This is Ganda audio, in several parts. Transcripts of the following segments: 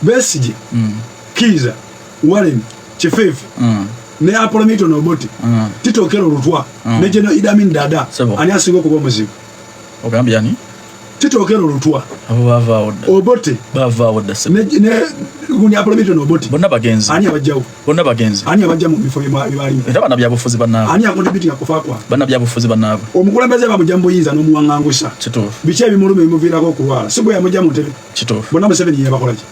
Besigye Kiza Warren Chifefe ne Apolomito Noboti Tito Okelo Lutwa ne General Idi Amin Dada ani asinga okuba muzibu ogambye ani Tito Okelo Lutwa abo bava odda Obote bava odda ne gundi Apolomito Noboti bonna bagenzi ani abajjawo bonna bagenzi ani abajja mu bifo byali era bana byabufuzi bannabo ani akontributing akufa kwa bana byabufuzi bannabo omukulembeze bamujambo yinza n'omuwangangusa kituufu biche ebimulume bimuviirako okulwala si bwe yamujja mu ntebe kituufu bonna Museveni yabakolaki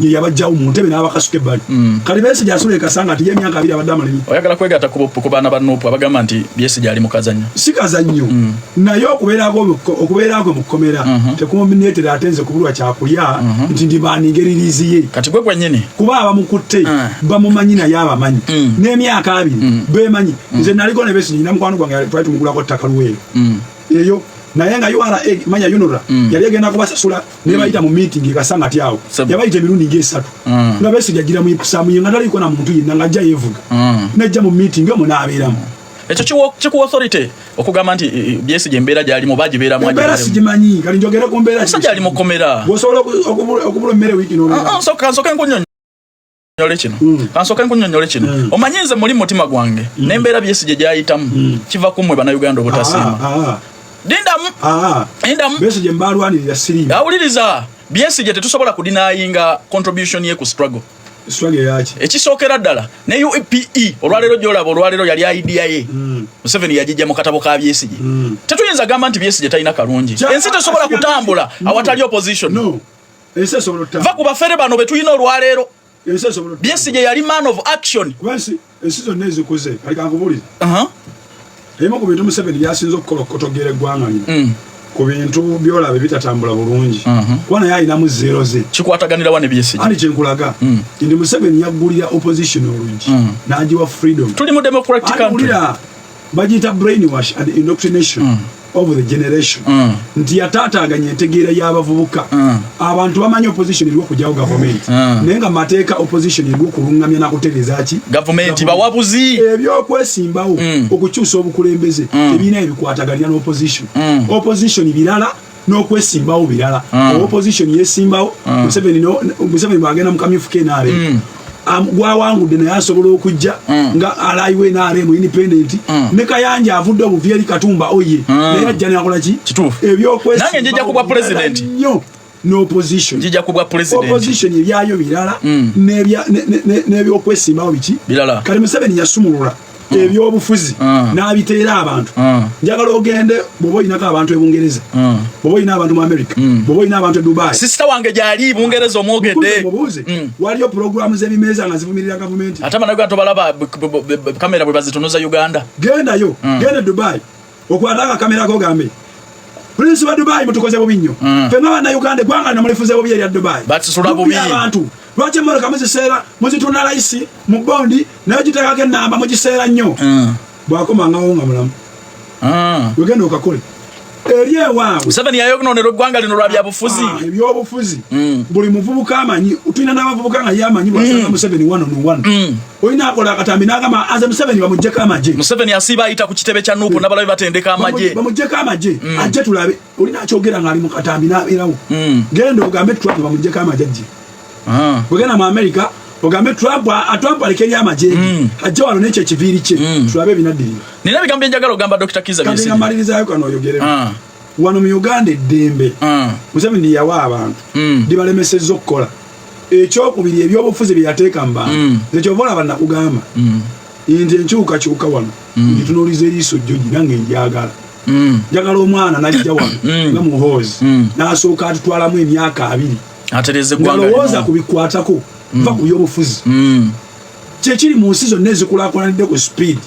yabajjawo mu ntebe n'abakasuka ebbali kali Besigye asula ekasanga ati y'emyaka 2 abadde amalimi oyagala kwegatta ku baana ba Nuupu abagamba nti Besigye ali mu kazannyo si kazannyo naye okubeerako mu kkomera tekumumineetera ate nze kubulwa kyakulya nti ndibaaningiririzi ye kati gwe gwennyini kuba abamukutte bamumanyi naye abamanyi n'emyaka 2 bemanyi nze naliko ne Besigye namukwano gwange twali tumugulako ttaka Luweero eyo naye nga URA manya yunura yali agenda kubasasula ne bayita mu meeting ekasanga ati awo yabayita emirundi ng'esatu nga Besigye agira mu ipusamu nga taliko na muntu yenna nga ajja yevuga najja mu meeting omwo n'abeeramu ekyo kiwa authority okugamba nti Besigye embeera gy'alimu bagibeeramu embeera sigimanyi kali njogere ku mbeera musajja ali mu kkomera bw'osobola okubula emmere wiiki n'olwala kansooke nkunyonnyole kino omanyi nze muli mutima gwange n'embeera Besigye gy'ayitamu kiva ku mmwe bannayuganda obutasiima Dindamu Besigye mbalwanirira sirimu awuliriza Besigye tetusobola kudinayinga contribution ye ku struggle yaki ekisookera ddala ne UPE olwaleero gy'olaba olwaleero yali idea ye Museveni yagijja mu katabo ka Besigye tetuyinza gamba nti Besigye talina kalungi ensi tesobola kutambula awatali opposition va ku bafere bano be tulina olwaleero Besigye yali man of action ensi zonna ezikuze alikankubuulire emu ku bintu Museveni byasinza okukotogera eggwanga lino ku bintu byolaba bitatambula bulungi kuba naye alinamu zero ze kikwataganira wa ne Besigye ani kyenkulaga nti Museveni yaggulira opposition olungi n'agiwa freedom tuli mu democratic country bagiyita brainwash and indoctrination of the generation nti yataataaganya entegeera y'abavubuka abantu bamanyi opposition eriwo okugyawo gavumenti naye nga mateeka opposition eriwo okulungamya nakutereeza ki gavumenti bawabuzi ebyokwesimbawo okukyusa obukulembeze tebirina ebikwataganira n'opposition opposition birala n'okwesimbawo birala opposition yesimbawo Museveni bwagenda mu kamyufu KNRM gwawangudde naye asobola okujja nga alayiwe NRM independent ne Kayanja avudde obuvyeri Katumba oye naye ajja nakola ki ebyokwesi nange njija kubwa president nnyo n'opposition njija kubwa president opposition ebyayo birala n'ebyokwesimbawo biki birala kali Museveni yasumulula ebyobufuzi n'abiteera abantu njagala ogende bw'oba olinako abantu e Bungereza bw'oba olina abantu mu America bw'oba olina abantu e Dubai sister wange gyali Bungereza omwogedde waliyo programu z'ebimeeza nga zivumirira gavumenti ate abanauganda tobalaba kamera bwe bazitunuza Uganda gendayo genda e Dubai okwatanga kamera kogambe Prince wa Dubai mutukoze bubi nnyo fenga bannayuganda eggwanga lino mulifuze bubi eri Dubai batusula bubi abantu lwaki emmoloka muziseera muzitunda layisi mu bondi naye gitekako ennamba mugiseera nnyo bwakomangawo nga mulamu wegenda okakole eri ewaabwe Museveni yayonoonera eggwanga lino lwa byabufuzi ebyobufuzi buli muvubuka amanyi tulina n'abavubuka nga yamanyi bwasanga Museveni wano nowano olina akola akatambi n'agamba aze Museveni bamuggyeko amagye Museveni asiba ayita ku kitebe kya Nuupu n'abalabe batendeka amagye bamuggyeko amagye ajje tulabe olina akyogera ng'ali mu katambi n'abeerawo genda ogambe Trump bamuggyeko amagye ajje bwegenda mu America ogambe Trump aleke eri amagye ajje wano n'ekyo ekiviiri kye tulabe ebinaddirira nina ebigambo enjagala ogamba Dr. Kizza Besigye nga malirizayo kano oyogeremu wano mu Uganda eddembe Museveni yawa abantu libalemesezza okukola ekyokubiri ebyobufuzi bye yateeka mu bantu ekyova olaba nakugamba nti enkyukakyuka wano ngitunuuliza eriiso jjogi nange njagala njagala omwana najja wano nga muhoozi n'asooka atutwalamu emyaka 2 ngalowooza kubikwatako va ku byobufuzi kyekiri mu nsi zonna ezikulaakulanidde ku speed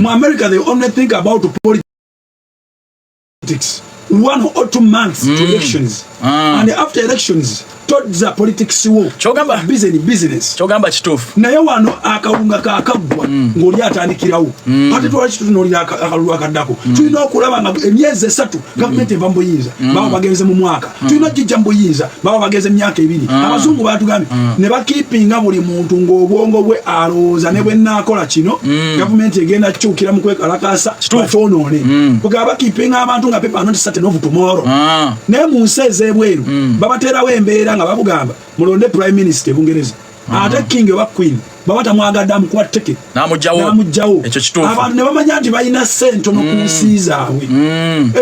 mu America they only think about politics 1 or 2 months to elections and after elections towards the politics war kyogamba business kyogamba kituufu naye wano akawunga kakaggwa ng'oli atandikirawo ate twali kitutunuulira akalulu akaddako tulina okulaba nga emyezi 3 gavumenti eva mu buyinza baba bagenze mu mwaka tulina okijja mu buyinza baba bagenze emyaka 2 abazungu batugambye ne bakiipinga buli muntu ng'obwongo bwe alowooza ne bwe naakola kino gavumenti egenda kukyukira mu kwekalakaasa bakyonoone bwegaba bakiipinga abantu nga people are not certain of tomorrow naye mu nsi ez'ebweru babateerawo embeera era nga babugamba mulonde prime minister Bungereza ate king wa queen babata mwagadde amukuwa ticket namujjawo abantu ne bamanya nti balina ssente n'okunsiizaawe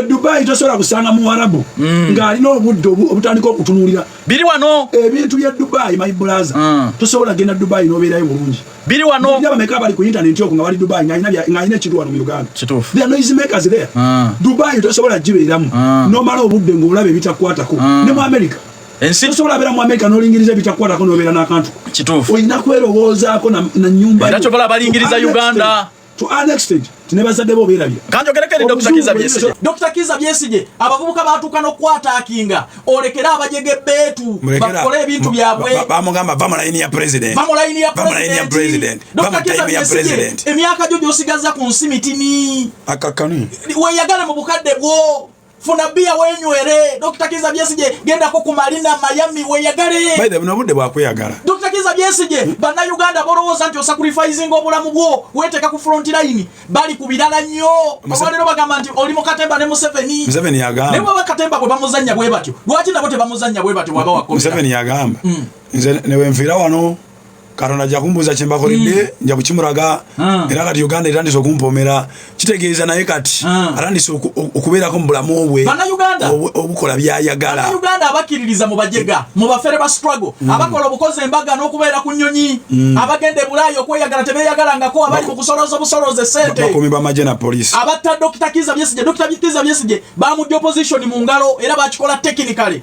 Dubai tosobola kusanga muwarabu ng'alina obudde obutandika okutunuulira biri wano ebintu bya Dubai my brother tosobola genda Dubai n'obeerayo bulungi biri wano bameka bali ku internet okwo nga bali Dubai ng'alina ekintu wano mu Uganda there are noise makers there Dubai tosobola gibeeramu n'omala obudde ng'olaba ebitakwatako ne mu America tosobola beera mu America n'olingiriza ebitakwatako n'obeera n'akantu kituufu olina kwerowoozaako na nnyumba era kyokola balingiriza Uganda to an extent tinebazadde bo beerabya kanjogerekere Dr. Kizza Besigye Dr. Kizza Besigye abavubuka baatuuka n'okukwata akinga olekera abajege beetu bakole ebintu byabwe bamugamba bamulayini ya president Dr. Kizza Besigye emyaka gyo gy'osigaza ku nsi mitini akakani weeyagale mu bukadde bwo funa bia wenywere Dr. Kizza Besigye genda ko ku Marina Miami weyagale by the budde bwakweyagala Dr. Kizza Besigye bana Uganda bolowooza nti osacrificing obulamu bwo weteka ku front line bali ku birala nnyo olwalero bagamba nti oli mu Katemba ne Museveni yagamba ne baba Katemba bwe bamuzanya bwe batyo lwaki nabo tebamuzanya bwe batyo waba wakomera Museveni yagamba nze newe nfiira wano Katonda ajja kumbuuza kye mbakoledde nja kukimulaga era kati Uganda etandise okumpomera kitegeeza naye kati atandise okubeerako mu bulamu bwe obukola byayagala Uganda abakkiririza mu bajega mu bafere ba struggle abakola obukozi embaga n'okubeera ku nnyonyi abagenda e Bulaaya okweyagala tebeeyagalangako abali mu kusoloza obusoloze ssente bakuumi b'amagye na poliisi abatta Dr. Kizza Besigye bamudde opposition mu ngalo era bakikola technically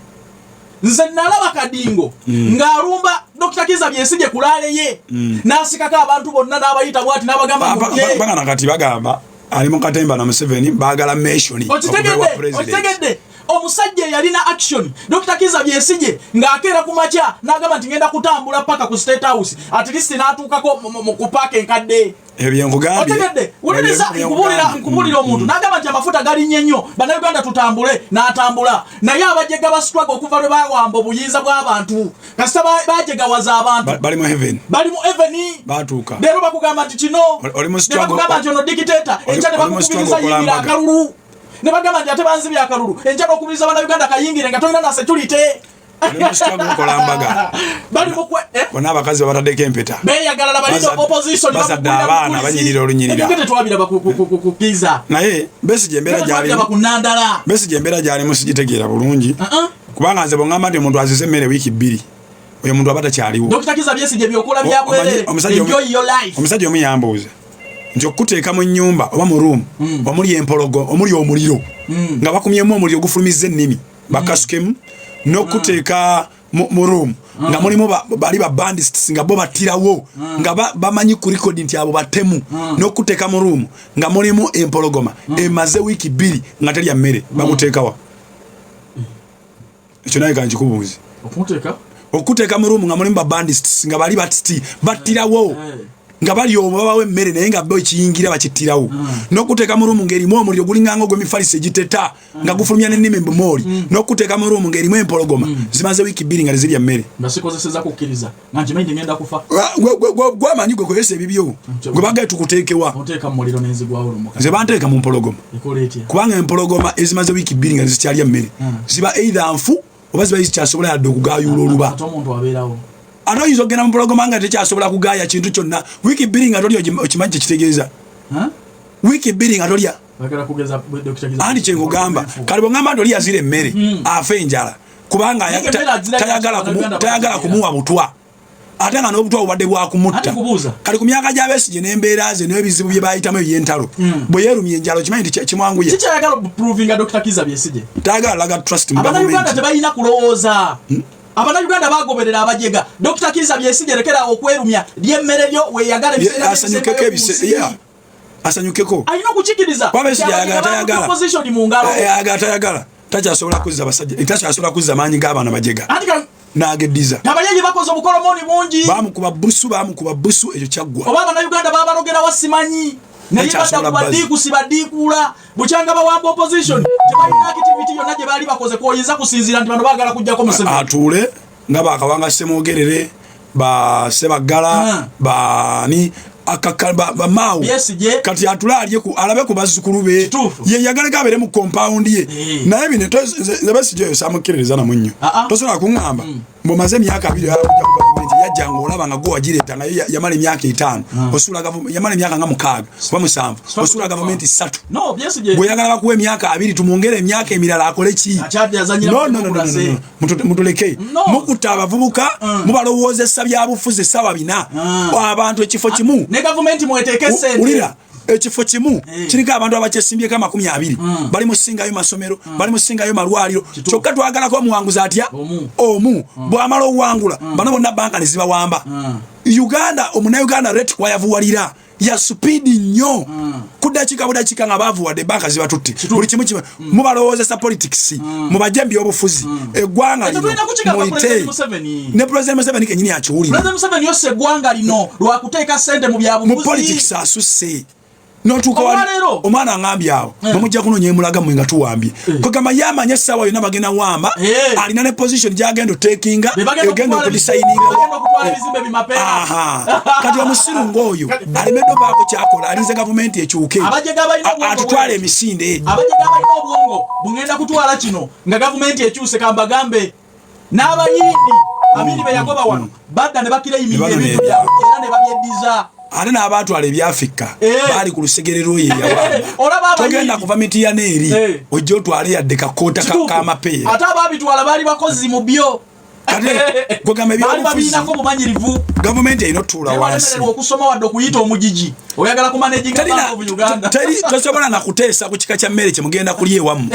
nze nalaba Kadingo ng'alumba Dr. Kizza Besigye kulaale ye n'asikako abantu bonna n'abayita bwati n'abagamba bagana kati bagamba ali mu Katemba na Museveni baagala mention okitegedde omusajja yalina action Dr. Kizza Besigye ng'akeera ku makya n'agamba nti ngenda kutambula paka ku State House at least n'atuukako ku paaka enkadde ebyo nkugambye otegedde uliriza nkubulira omuntu n'agamba nti amafuta galinnya nnyo bannayuganda tutambule n'atambula naye abajega ba struggle okuva lwe bawamba obuyinza bw'abantu kasita bajegawaza abantu bali mu heaven baatuuka leero bakugamba nti kino bakugamba nti ono dictator enkya ne bakukubiriza yingira akalulu ne bagamba nti ate banzibya akalulu enkya n'okubiriza bannayuganda kayingire nga tolina na security bonna abakazi babataddeko empeta beyagalala balina opposition bazadde abaana banyirira olunyirira naye Besigye embeera gyalimu sigitegeera bulungi kubanga nze bwongamba nti omuntu azize emmere wiiki 2 oyo muntu aba takyaliwo omusajja omu yambuuza nti okuteeka mu nnyumba oba mu ruumu omuli empologo omuli omuliro nga bakumyemu omuliro ogufulumiza ennimi bakasukemu n'okuteeka mu room nga mulimu bali ba bandits nga bo batirawo nga bamanyi ku record nti abo batemu n'okuteeka mu room nga mulimu empologoma emaze wiiki 2 nga tali ya mmere bakuteekawa ekyo naye kankikubuuzi okuteeka mu room nga mulimu ba bandits nga bali batirawo nga bali omwo babawe emmere naye nga bo ekiyingira bakitirawo n'okuteeka mu ruumu ng'erimu omuliro gulinganga ogw'emifaliso egiteta nga gufulumya n'ennimi embumooli n'okuteeka mu ruumu ng'erimu empologoma zimaze wiiki 2 nga tezirya mmere gwamanyi gwe kweyesa ebibyo gwe bagaye tukuteekewa nze banteeka mu mpologoma kubanga empologoma ezimaze wiiki 2 nga tezikyalya mmere ziba either nfu oba ziba zikyasobola yadde okugaayuula oluba ate oyinza okugenda mu mpologoma nga tekyasobola kugaaya kintu kyonna wiiki 2 nga tolya okimanyi kyekitegeeza wiiki 2 nga tolya andi kyenkugamba kale bwongamba nti oli yazira emmere afa enjala kubanga tayagala kumuwa butwa ate nga n'obutwa bubadde bwakumutta kale ku myaka gya Besigye n'embeera ze n'ebizibu bye bayitamu eby'entalo bwe yeerumya enjala okimanyi nti kimwanguye tayagala laga trust mu gavumenti Abannayuganda bagoberera abajega Dr. Kizza Besigye lekera okwerumya lyemmere lyo weyagala asanyukeko alina okukikiriza opposition mu ngalo tayagala takyasobola kuzza basajja takyasobola kuzza maanyi g'abaana bajega n'ageddiza abayeyi bakoze obukolomoni bungi bamukuba busu ekyo kyaggwa oba Abannayuganda babalogera wasimanyi naye badikuula bukyanga bawamba opposition tebalina activity yonna gye baali bakoze koyinza kusinziira nti bano baagala kujjako Museveni atuule nga bakawanga Ssemwogerere ba Ssebaggala bani akakaba mawo kati atulaalye ku alabe ku bazukulu be ye yagaleka abere mu compound ye naye bino Besigye samukiririza na munyo tosobola kuŋŋamba mbomaze emyaka 2 yajjanga olaba nga gwe wagireta naye yamala emyaka 5 osula yamala emyaka nga 6 oba 7 osula gavumenti 3 bwe yagala bakuwa emyaka 2 tumwongere emyaka emirala akole ki mutuleke mukuta abavubuka mubalowoozesa byabufuzi sawa bina abantu ekifo kimu ne gavumenti mweteeke sente ekifo kimu kirika abantu abakyesimbyeko 20 bali musingayo masomero bali musingayo malwaliro kyokka twagalako omuwanguzi atya omu bw'amala owangula bano bonna banka ne zibawamba Uganda omunauganda rate kwayavuwalira ya speed nnyo kudakika budakika nga bavuwadde banka zibatutte buli kimu kimu mubalowoozesa politics mubajembi obufuzi eggwanga lino ne President Museveni kenyini akiwulira President Museveni yose eggwanga lino lwakuteeka sente mu byabufuzi mu politics asusse notuka omwana ngambye awo bamujja kunonya emulaga mwe nga tuwambye kugamba yamanya essawa yonna bagenda wamba alina ne position gyagenda otekinga egenda okudisayininga kati omusiru ng'oyo alemedde baako kyakola alinze gavumenti ekyuke atutwala emisinde abajega balina obwongo bugenda kutwala kino nga gavumenti ekyuse kambagambe n'abayindi abiri be yagoba wano badda ne bakira ebintu byabwe era ne babyeddiza ate n'abatwala ebyafrika baali ku lusegerero ye yawamba togenda kuva mitiya neeri ojja otwale yadde kakoota k'amapeera ate abaabitwala baali bakozi mu byo kwegamba ebyobufuzi bumanyirivu gavumenti erina otuula wansi okusoma wadde okuyita omugigi oyagala kumaneginga banko mu Uganda tosobola na kuteesa ku kika kya mmere kye mugenda kulya ewamu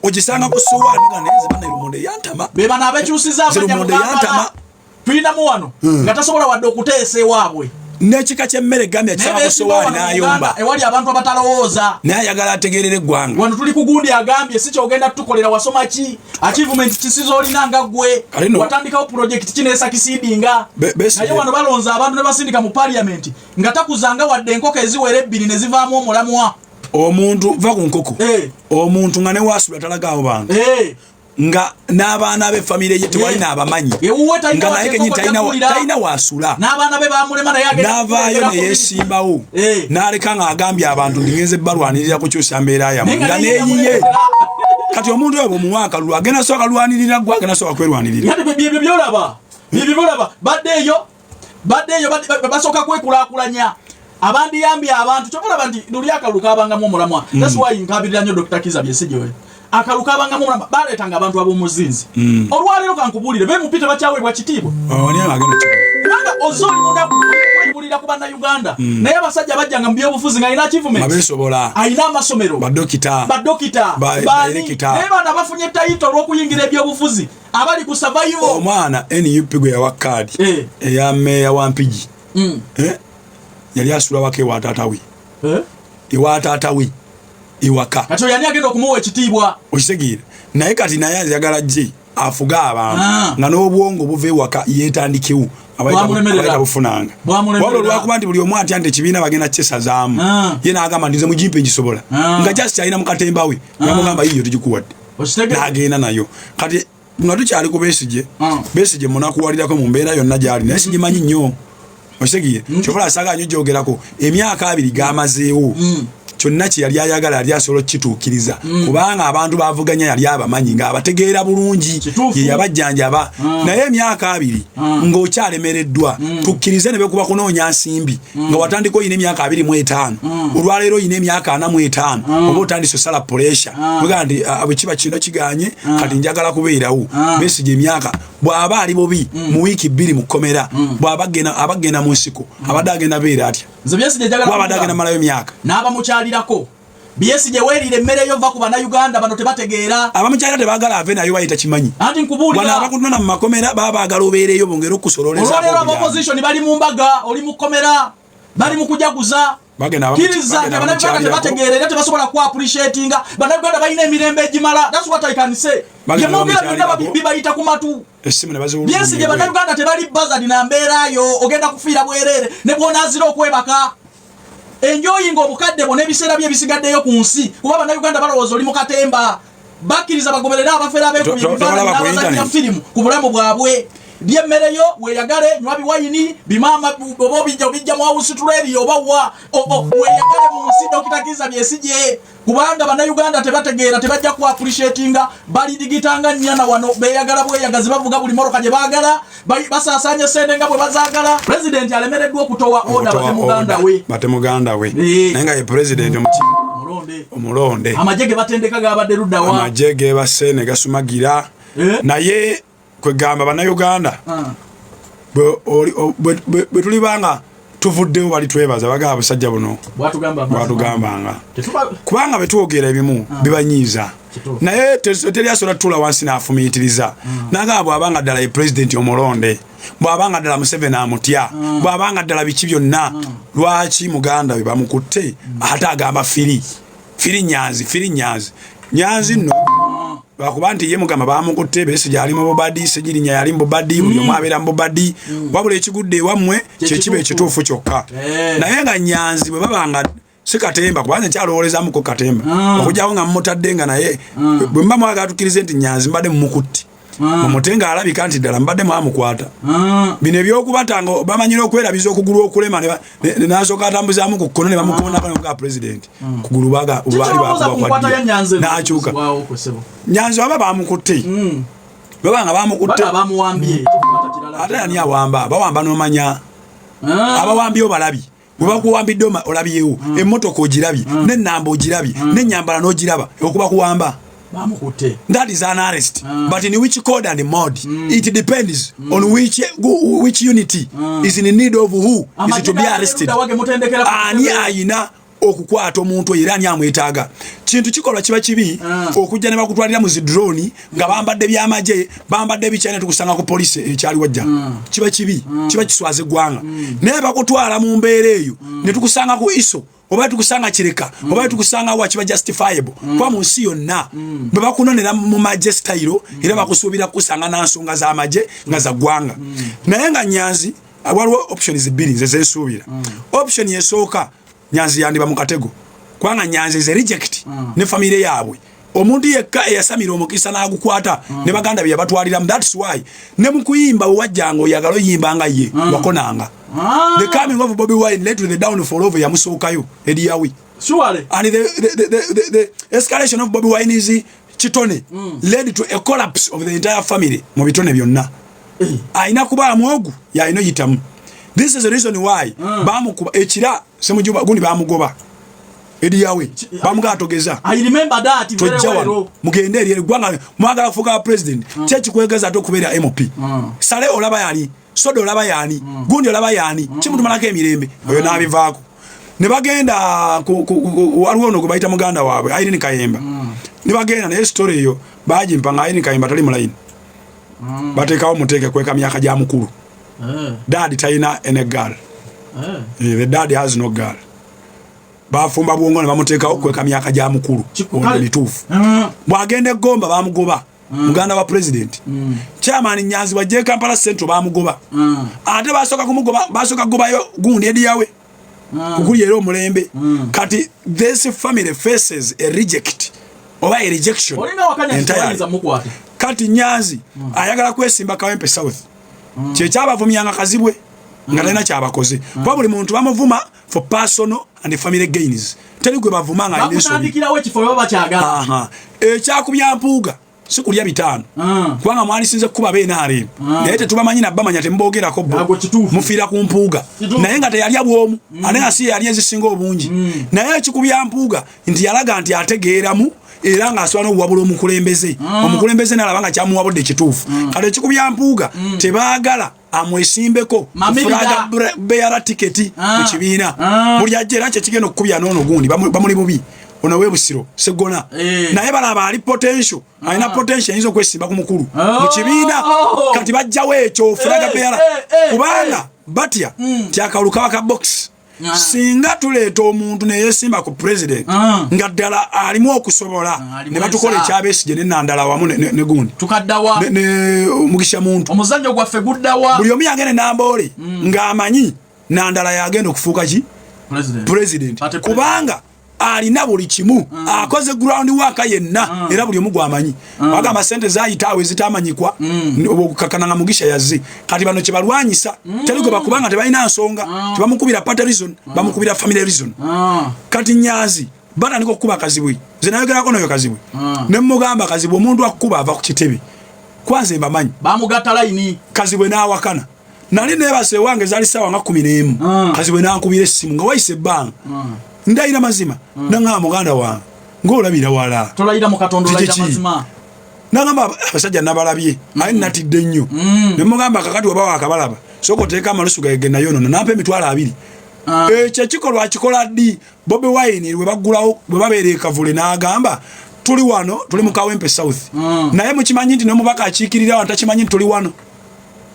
ogisanga ku sowaani nga naye ze bana lumonde yantama be bano abekyusiza lumonde yantama tulinamu wano nga tasobola wadde okuteesa ewaabwe n'ekika ky'emmere gambya kisaba ku sowaani n'ayomba ewali abantu abatalowooza naye ayagala ategeerera eggwanga wano tuli ku gundi agambye si kyogenda tutukolera wasoma ki achievement kisiza olina nga ggwe watandikawo project kineesa kisidinga naye wano balonza abantu ne basindika mu parliament nga takuzanga wadde enkoko eziwera 2 ne zivaamu omulamwa omuntu va ku nkoko omuntu nga ne waasula talagaawo bantu nga n'abaana be family ye tewali n'abamanyi nga naye kenyini talina waasula n'abaana be bamulema naye agenda n'avaayo ne yeesimbawo n'aleka ng'agambye abantu ndigenze balwanirira kukyusa mbeera yamwe nga neeyiye kati omuntu oyo bw'omuwa akalulu agenda soka lwanirira gwe agenda soka kwerwanirira byebyo byolaba badde eyo basooka kwekulaakulanya abandiyambye abantu kyokulaba nti luli akalulu kabangamu omulamwa that's why nkabirira nnyo Dr. Kizza Besigye akaluka abanga mu baletanga abantu ab'omuzinzi olwalero kankubulire bemupite bakyaweebwa kitiibwa kubanga ozoli munaku kwebulira ku bannayuganda naye abasajja bajjanga mu byobufuzi nga alina achievement alina amasomero badokita naye baana bafunye tayito olw'okuyingira eby'obufuzi abali ku survival omwana NUP gwe yawa kaadi eya meeya wa Mpigi yali asula waka ewa taata we iwaka kati yani agenda okumuwa ekitiibwa okitegeera naye kati naye ayagala gye afuga abantu nga n'obwongo buva ewaka yeetandikewo abayita bufunanga wabula olwakuba nti buli omu atya nti ekibiina bagenda kyesazaamu ye n'agamba nti nze mugimpe ngisobola nga just alina mukatemba we namugamba yiyo tugikuwadde n'agenda nayo kati nga tukyali ku Besigye munakuwalirako mu mbeera yonna gyali naye sigimanyi nnyo okitegeera kyobola asaga nnyo gyogerako emyaka 2 gamazeewo kyonna kye yali ayagala yali asobola okukituukiriza kubanga abantu bavuganya yali abamanyi nga abategeera bulungi ye yabajjanjaba naye emyaka 2 ng'okyalemereddwa tukkirize ne bekuba kunoonya nsimbi nga watandika oyina emyaka 25 olwaleero oyina emyaka 45 oba otandise osala puresha bwega nti bwe kiba kino kiganye kati njagala kubeerawo Besigye emyaka bw'aba ali bubi mu wiiki 2 mu kkomera bw'aba abagenda mu nsiko abadde agenda beera atya bw'abadde agenda malayo emyaka n'abamukyalirako Besigye weerire emmere yo va ku bannayuganda bano tebategeera abamukyalira tebaagala ave nayo bayita kimanyi anti nkubuulira bano abakunona mu makomera baba baagala obeereyo bongere okusololeza olwaleero ab'opposition bali mu mbaga oli mu kkomera bali mu kujaguza kiriza nti bannayuganda tebategeera era tebasobola ku appreciatinga bannayuganda balina emirembe egimala that's what I can say yemwogera byonna bibayita ku matu Besigye bannayuganda tebali buzzard na mbeerayo ogenda kufiira bwereere ne bw'onaazira okwebaka enjoyinga obukadde bo n'ebiseera bye ebisigaddeyo ku nsi kuba bannayuganda balowooza oli mu katemba bakkiriza bagoberera abafera beekubye ebifaananyi n'abazannya firimu ku bulamu bwabwe byemmereyo weyagale nywabi wayini bimama bobo bijja mu house trade obawa weyagale mu nsido kitakiza Besigye kubanga bannayuganda tebategeera tebajja ku appreciatinga bali digitanga nyana wano beyagala bweyagazi bavuga buli moroka gye bagala basasanya sende nga bwe bazagala. President alemereddwa okutowa order batemuganda we nenga ye president omulonde amajege batendeka gabadde luddawa amajege basene gasumagira naye kwegamba bannayuganda bwe tulibanga tuvuddewo bali twebaza bagaba abasajja buno bwatugambanga kubanga betwogera ebimu bibanyiiza naye teri asobola tutula wansi n'afumiitiriza nagamba bw'abanga ddala ye pulezidenti omulonde bw'abanga ddala Museveni amutya bw'abanga ddala biki byonna lwaki muganda we bamukutte ate agamba firi nyanzi nno bakuba nti ye mugamba bamukutte Besigye ali mu Bobadi Segirinya yali mu Bobadi buli omu abeera mu Bobadi wabula ekigudde ewammwe kyekiba ekituufu kyokka naye nga Nyanzi bwe babanga si Katemba kubanga nkyalowoolezamuko Katemba okujjawo nga mumutadde nga naye bwe mba mwagala tukkirize nti Nyanzi mbadde mumukutti mumutenga alabika nti ddala mbadde mwamukwata bino ebyokubatanga bamanyira okwerabiza okugulu okulema nasooka atambuzaamu ku kkono ne bamukoonako nga pulezidenti kugulu bali bakubakwadde n'akyuka Nyanzi baba bamukutte babanga bamukutte ate ani awamba bawamba n'omanya abawambi obalabi bwe bakuwambidde olabyewo emmotoka ogirabye n'ennamba ogirabye n'ennyambala n'ogiraba okuba kuwamba that is an arrest but in which code and mode it depends on which unity is in need of who is to be arrested ani ayina okukwata omuntu era ani amwetaaga kintu kikolwa kiba kibi okujja ne bakutwalira mu drone nga bambadde byamaje bambadde bikyane tukusanga ku police ekyali wajja kiba kibi kiba kiswaze gwanga naye bakutwala mu mbeera eyo ne tukusanga ku iso oba tukusanga kireka oba tukusanga wa kiba justifiable kwa mu nsi yonna bwe bakunonera mu majestayiro era bakusuubira kusanga nansonga za maje nga za gwanga naye nga Nyanzi waliwo options bbiri zezesuubira option yesooka Nyanzi yandiba mu katego kwanga Nyanzi ze reject ne family yaabwe omuntu yekka eyasamira omukisa n'agukwata ne baganda bye yabatwalira that's why ne mukuyimba wajjango oyagala oyimba nga ye wakonanga the coming of Bobi Wine led to the downfall of yamusookayo Ediyawe surely and the escalation of Bobi Wine is Chitone led to a collapse of the entire family mu bitone byonna aina kuba amwogu ya ino yitamu. This is the reason why bamukuba ekira semujuba gundi bamugoba Ediyawe bamugatogeza. I remember that very well. Mugende eri gwanga mwagala fuka president chechi kwegeza to kubera MOP sale olaba yani sodo olaba yani gundi olaba yani chimuntu malaka emirembe oyo nabivaako ne bagenda waliwo no kubaita muganda waabwe Irene Kayemba ne bagenda ne story eyo baji mpanga Irene Kayemba tali muline batekawo muteke kweka myaka gya mukulu dad taina ene girl the dad has no girl bafumba bwongo ne bamuteka okweka myaka gya mukulu ono bituufu bwagende Gomba bamugoba muganda wa president chairman Nyanzi wajje Kampala Central bamugoba ate basoka kumugoba basoka gobayo gundi Ediyawe kukuli ero mulembe kati this family faces a reject or a rejection kati Nyanzi ayagala kwesimba Kawempe South kyabavumyanga kazibwe nga talina kyabakoze kwa buli muntu bamuvuma for personal and family gains teri gwe bavuma nga bakutandikirawo ekifo baba kyagala ekyakubya mpuuga si kulya bitano kubanga mwalisinze kuba benaare naye tetubamanyi nabbamanya tembogerako bo mufiira ku mpuuga naye nga teyalya bwomu ate nga si yali ezisinga obungi naye ekikubya mpuuga nti yalaga nti ategeeramu era nga asobola n'obuwabula omukulembeze n'alaba nga kyamuwabudde ekituufu kale ekikubya mpuuga tebaagala amwesimbeko fulaga beera tiketi mu kibiina buli ajja era kyekigenda okukubya n'ono gundi bamuli bubi ono webusiro segona naye balaba ali potential alina potential ayinza okwesimba ku mukulu mu kibiina kati bajjawo ekyo fulaga beera kubanga batya tyakalu kaba ka box singa tuleeta omuntu neyesimba ku president nga ddala alimu okusobola ne batukola ekyabesigye n'ennandala wamu ne gundi tukaddawa ne Mugisha muntu omuzannyo gwaffe guddawa buli omu yagende n'amboole ng'amanyi nandala yagenda okufuuka ki president kubanga alina buli kimu akoze ground work yenna era buli omu gwamanyi bagamba sente zayitawe zitamanyikwa okukakana nga Mugisha yazzi kati bano kye balwanyisa telugo bakubanga tebalina nsonga tebamukubira party reason bamukubira family reason kati Nyanzi bana niko kuba kazibwe zinayogera kono yo kazibwe ne mugamba kazibwe omuntu akuba ava ku kitebe kwanze mbamanyi bamugatta line kazibwe nawakana nali nebase wange zali sawa nga 11 kazibwe nankubira essimu nga wayise bang ndaira mazima nanga muganda wange ngolabira wala tolayira mu katondo la mazima nanga abasajja nabalabye ali natidde nnyo ne mugamba kakati obawa akabalaba soko teka amalusu gagenda yono nampe emitwalo 2 kikolwa akikola ddi Bobi Wine we bagulawo bwe babeere kavule n'agamba tuli wano tuli mu Kawempe South naye mukimanyi nti nomubaka akiikirira wano takimanyi nti tuli wano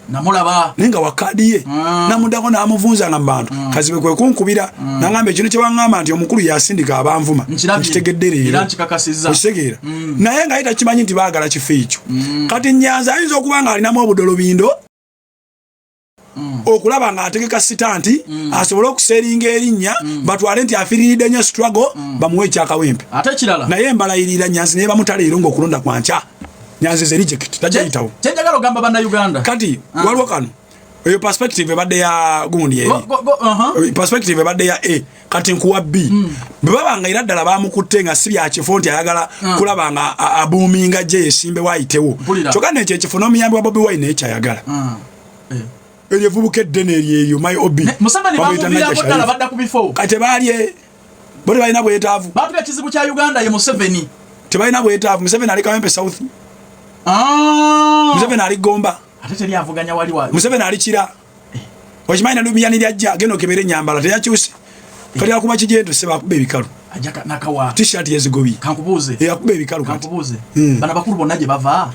namulaba nenga wakadiye namudako namuvunza ng'abantu Kazibwe kwe kunkubira nangamba ekino kye wangamba nti omukulu yasindika abanvuma kitegedde era nkikakasiza okisegeera naye nga ayita kimanyi nti baagala kifo ekyo kati Nyanzi ayinza okuba nga alinamu obudolobindo okulaba nga ategeka sitanti asobole okuseringa erinnya batwale nti afiriridde nnyo struggle bamuwe ekyakawempe ate kirala naye embalayirira Nyanzi naye bamutaleero ng'okulonda kwanca Nyanzi ze reject tajayitawo kyenjagala ogamba banna Uganda kati waliwo kano eyo perspective ebadde ya gundi eri perspective ebadde ya A kati nkuwa B bwe babanga era ddala bamukutte nga si byakifo nti ayagala kulaba nga abuuminga gye esimbe waayitewo kyokka nekyo ekifo n'omuyambi wa Bobi Wine ekyayagala eryo evubuka eddene eryo my obi Museveni bamuvira ddala badda ku bifo kati balye bo tebalina bwetaavu batuga ekizibu kya Uganda ye Museveni tebalina bwetaavu Museveni ali Kawempe South Museveni ali Gomba ate teri avuganya wali wa Museveni ali Kira okimanyi na lumiyani lyajja genda okebera ennyambala teyakyuse kati akuba kigendu seba akuba ebikalu ajaka nakawa t-shirt yezigobi kankubuze akuba ebikalu kankubuze bana bakulu bonna gye bava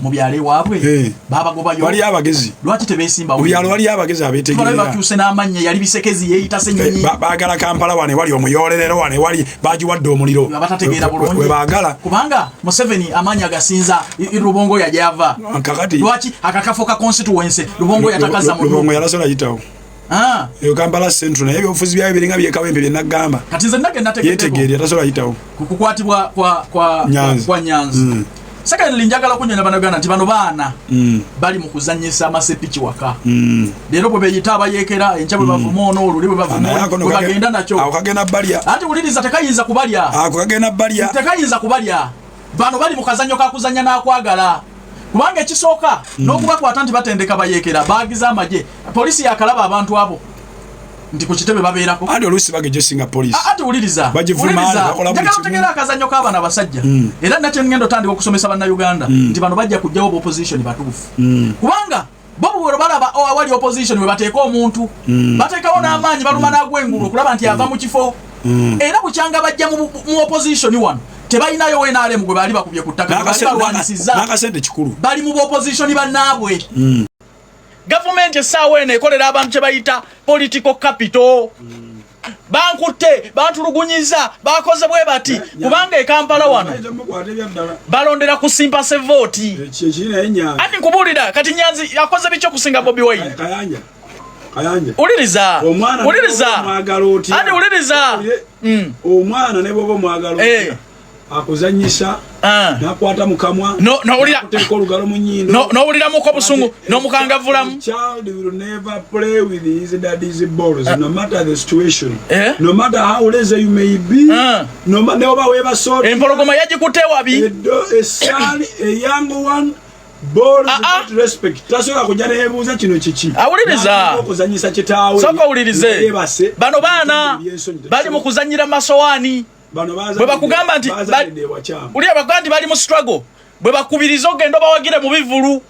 mu byale waabwe babagobayo wali abagezi lwaki tebesimba mu byalo wali abagezi abetegerera bakyuse n'amanya yali bisekezi yeyita senyonyi baagala Kampala wane wali omuyolerero wane wali bagiwadde omuliro batategeera bulungi we baagala kubanga Museveni amanya gasinza Lubongo yajava kakati lwaki akakafo ka constituency Lubongo yatakaza mu Lubongo yalasola yitawo eyo Kampala Central naye ebyobufuzi byayo biringa byekawempe byenagamba kati nze nage yetegeerya tasobola yitawo kukwatibwa kwa Nyanzi secondly njagala kunyonya banaganda nti bano baana bali mu kuzannyisa amasepiki waka leero bwe beyita abayekera enkya bwe bavuma ono oluli bwe bavuma bwe bagenda nakyo ako kagenda balya ati wuliriza tekayinza kubalya ako kagenda balya tekayinza kubalya bano bali mu kazannyo kakuzannya n'akwagala kubanga ekisooka n'okubakwata nti batendeka bayekera baagiza amagye polisi yakalaba abantu abo nti ku kitebe babeerako andi oluusi bageje singa polisi ati wuliriza njagala akazannyo k'abaana abasajja era nakyo ngendo tandika okusomesa bannayuganda nti bano bajja kujjawo ba opposition batuufu kubanga bo bwe balaba awali opposition we bateeka omuntu bateekawo n'amaanyi baluma n'agwengulu okulaba nti ava mu kifo era bukyanga bajja mu opposition wano tebalinayo wenaalemu gwe baali bakubye ku ttaka n'akasente kikulu bali mu opposition bannaabwe Government essaawa eno ekolera abantu kye bayita political capital bankutte bantulugunyiza bakoze bwe bati kubanga e Kampala wano balondera kusimpa vote ati nkubuulira kati Nyanzi yakoze bicho kusinga Bobi Wine Kayanja uliriza ati uliriza omwana ne bobo mwagalo akuzanyisa nakwata mukamwa kuteeka olugalo mu nnyindo n'owuliramuko obusungu n'omukangavulamu child will never play with his daddy's balls no matter the situation no matter how lazy you may be no matter oba webasoota empologoma yagikutte wabi a young one balls without respect tasobola kujja nebuuza kino kiki awuliriza okuzanyisa kitaawe soka awulirize bano baana bali mu kuzanyira masowaani bwe bakugamba nti bagamba nti bali mu struggle bwe bakubiriza ogenda bawagire mu bivulu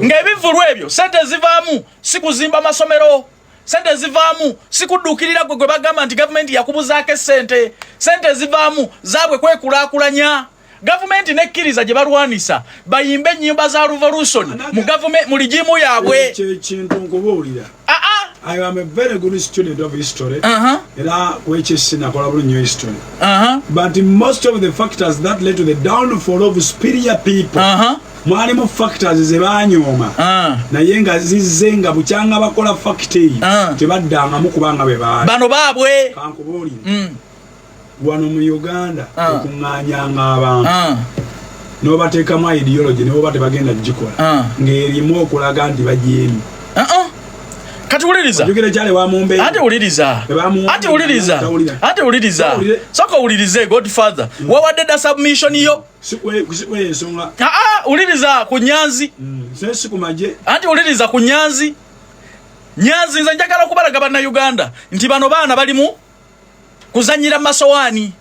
ng'ebivulu ebyo sente zivaamu si kuzimba amasomero sente zivaamu si kudduukirira gwe bagamba nti gavumenti yakubuzaako sente zivaamu zaabwe kwekulaakulanya gavumenti nekkiriza gye balwanisa bayimbe ennyimba za revolution mu ligimu yaabwe I am a very good student of history. Which is in a history. But most of the factors that led to the downfall of superior people, mwalimu factors zebanyoma. Naye nga zizenga bukyanga bakola factory. Tebaddanga mu kubanga be baali. Bano baabwe. Kankubuli. wano mu Uganda okunganyanga abantu no bateekamu ideology ne baba tebagenda kugikola ng'erimu okulaga nti bajeemi kati uliriza jukire chale wa mumbe ate uliriza soko ulirize Godfather wawadde da submission yo kusikwe ensonga uliriza ku Nyanzi sesi kumaje ate uliriza ku Nyanzi nze njagala okubalaga banna Uganda nti bano baana balimu kuzanyira masowani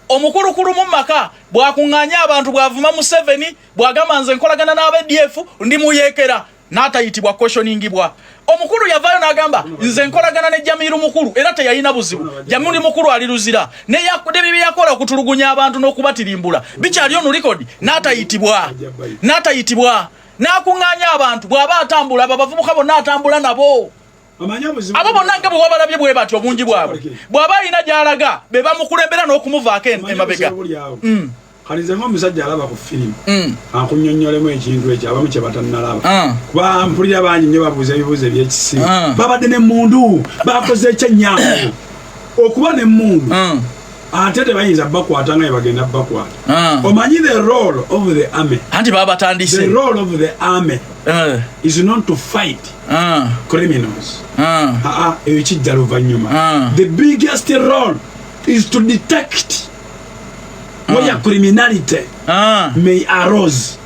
omukulukulu mu maka bwakunganya abantu bwavuma mu 7 bwagamba nze nkolagana n'abDF ndi muyekera n'atayitibwa questioningibwa omukulu yavayo n'agamba nze nkolagana ne Jamiru mukulu era teyayina buzibu Jamiru mukulu aliruzira ne yakude bibi yakola okutulugunya abantu n'okubatirimbula bikyali onu record n'atayitibwa n'akunganya abantu bw'aba atambula abavubuka bonna atambula nabo abo bonna nga bwe wabalabye bwe batyo obungi bwabwe bw'aba alina gy'alaga be bamukulembera n'okumuvaako emabega kalize ng'omusajja alaba ku firimu akunnyonnyolemu ekintu ekyo abamu kye batannalaba kuba mpulira bangi nnyo babuuza ebibuuzo ebyekisimu babadde n'emmundu bakoze ekyennyambo okuba n'emmundu ate tebayinza bakwata nga bagenda bakwata omanyi the role of the army anti baba batandise the role of the army is not to fight criminals ekijja luvannyuma the biggest role is to detect where criminality may arise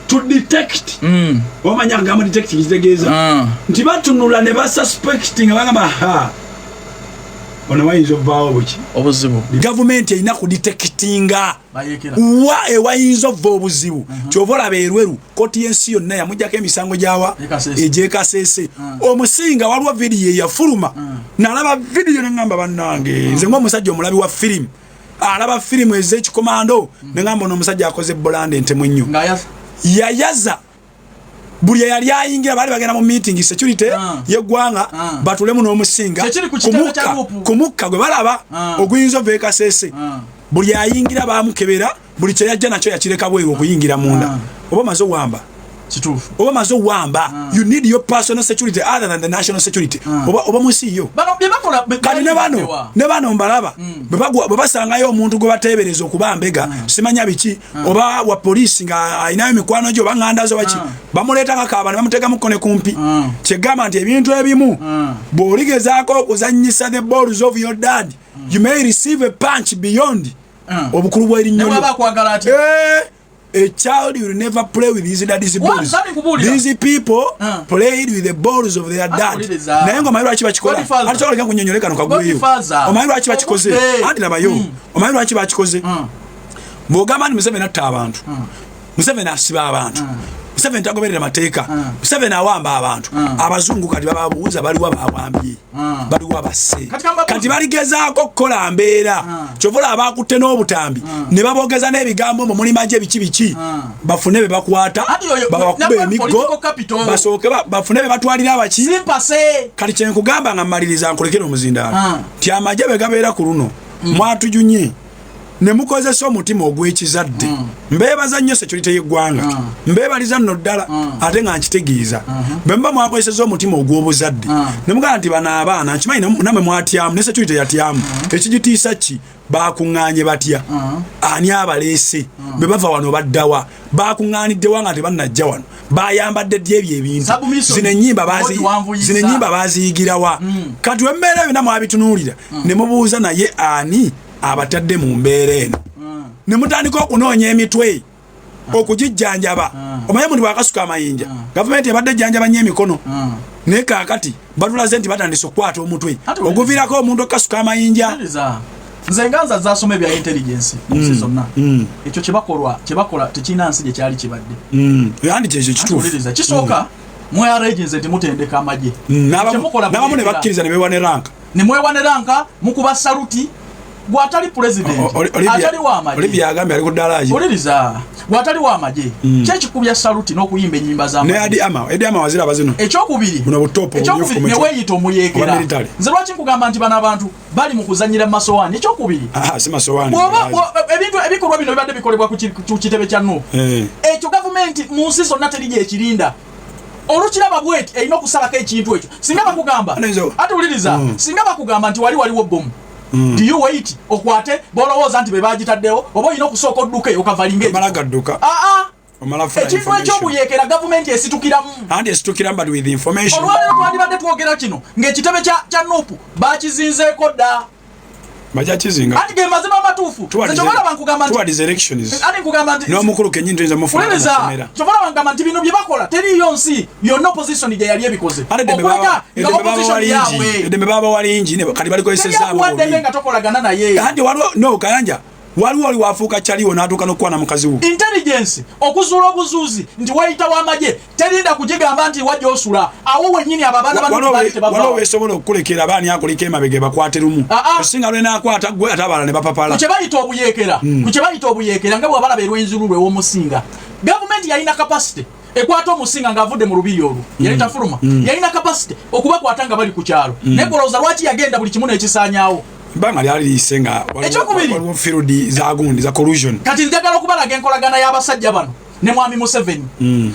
to detect omanya ngama detect kitegeeza nti batunula ne basuspecting abagamba ona wayinza ovaawo buki obuzibu government erina kudetectinga wa ewayinza ova obuzibu kyova olaba erweru koti y'ensi yonna yamujjako emisango gyawa egyekasese omusinga waliwo vidiyo eyafuluma nalaba vidiyo neŋŋamba bannange nze ng'omusajja omulabi wa firimu alaba firimu ez'ekikomando neŋŋamba ono omusajja akoze bolande ntemu nnyo yayaza buli yali ayingira bali bagenda mu meeting security yeggwanga batulemu n'omusinga kumukka gwe balaba oguyinza ova ekasese buli ayingira bamukebera buli kye yajja nakyo yakireka bweru okuyingira munda oba maze owamba oba maze owamba you need your personal security other than the national security oba munsi yo kati ne bano mbalaba bwe basangayo omuntu gwe bateebereza okuba mbega simanya biki oba wa polisi nga ayinayo emikwano gyo oba ŋŋandazo baki bamuleeta ngakaaba ne bamuteekamu kone kumpi kyegamba nti ebintu ebimu bw'oligezaako okuzannyisa the balls of your dad you may receive a punch beyond obukulu bw'erinnyo lyo a child will never play with his daddy's balls. These people played with the balls of their dad. Naye ng'omanyi lwaki bakikola ate oleka kunnyonnyoleka no kagweyo omanyi lwaki bakikoze anti labayo omanyi lwaki bakikoze bw'ogamba nti Museveni atta abantu Museveni asiba abantu Museveni tagoberera mateeka Museveni awamba abantu abazungu kati bababuuza baliwo abawambye baliwo abasse kati baligezaako okukola mbeera kyovola abakutte n'obutambi ne babogeza n'ebigambo mu mulimu gye biki bafune be bakwata babakuba emiggo basooke bafune be batwalira abaki kati kyenkugamba nga mmaliriza nkolekera omuzindaalo nti amagye be gabeera ku luno mwatujunye ne mukozesa omutima ogw'ekizadde mbeebaza nnyo security y'eggwanga mbeebaliza nno ddala ate nga nkitegeeza bwe muba mwakozeseza omutima ogw'obuzadde ne mugamba nti bano abaana nkimanyi namwe mwatyamu ne security yatyamu ekigitiisa ki bakuŋŋaanye batya ani abaleese be bava wano baddawa bakuŋŋaanidde wa nga tebannajja wano bayambadde ddy ebyo ebintu zino ennyimba baaziyigirawa kati wembeera ebina mwabitunuulira ne mubuuza naye ani abatadde mu mbeera eno ne mutandika okunoonya emitwe okugijjanjaba omanyi muntu bwakasuka amayinja gavumenti ebadde ejjanjaba nnyo emikono naye kaakati batulaze nti batandise okukwata omutwe oguviirako omuntu okukasuka amayinja nze nganza zasoma ebya intelligence munsi zonna ekyo kyebakola tekirina nsi gye kyali kibadde andi kyekyo kituufu kisooka mweyareginze nti mutendeka amagye n'abamu ne bakkiriza ne beewaneranka ne mwewaneranka mukuba saluti bw'atali president atali w'amagye Olivia agambye ali ku ddalaagi oliriza bw'atali w'amagye kyekikubya saluti n'okuyimba ennyimba z'amagye ne Edi Ama waziraba zino ekyokubiri ne weeyita omuyeekera nze lwaki nkugamba nti bano abantu bali mu kuzannyira mu masowaani ekyokubiri si masowaani ebintu ebikolwa bino bibadde bikolebwa ku kitebe kya Nuupu ekyo gavumenti mu nsi zonna teri gyekirinda olukiraba bweti erina okusalako ekintu ekyo singa bakugamba ate uliriza singa bakugamba nti waliwo bomu do you wait okwate bolowooza nti bebagitaddewo oba olina okusooka odduke okavalinga malagadduka ekintu ekyobuyekera gavumenti esitukiramu andi esitukiramu but with information olwaliro twandibadde twogera kino ng'ekitebe kya nuupu bakizinzeeko dda bajakizinga ati ge mazima amatuufu kyokala bankugamba nti n'omukulu kenyini tuyinza mufunira kyokala bankugamba nti bino bye bakola teriyo nsi yonna opposition gye yali ebikoze eddembe baba walingi kati balikozesezaabwaddembe nga tokolagana naye andi waliwo no kayanja waliwo oli wafuuka kyaliwo n'atuuka n'okukwana mukazi wo intelligence okuzuula obuzuuzi nti wayita w'amagye terinda kugigamba nti wajja osula awo wennyini abo abaana waliwo weesobola okukulekera abaani akoliko emabega bakwate lumu osinga lwenaakwata gwe ate abalala ne bapapala ku kye bayita obuyeekera nga bw'abalaba erw'enzululwe ew'omusinga gavumenti yalina capacity ekwata omusinga ng'avudde mu lubiri olwo yali tafuluma yalina capacity okubakwata nga bali ku kyalo naye golowooza lwaki yagenda buli kimu n'ekisaanyaawo banga lyali liyise nga waliwo field za gundi za collusion kati njagala okubalaga enkolagana y'abasajja bano ne mwami Museveni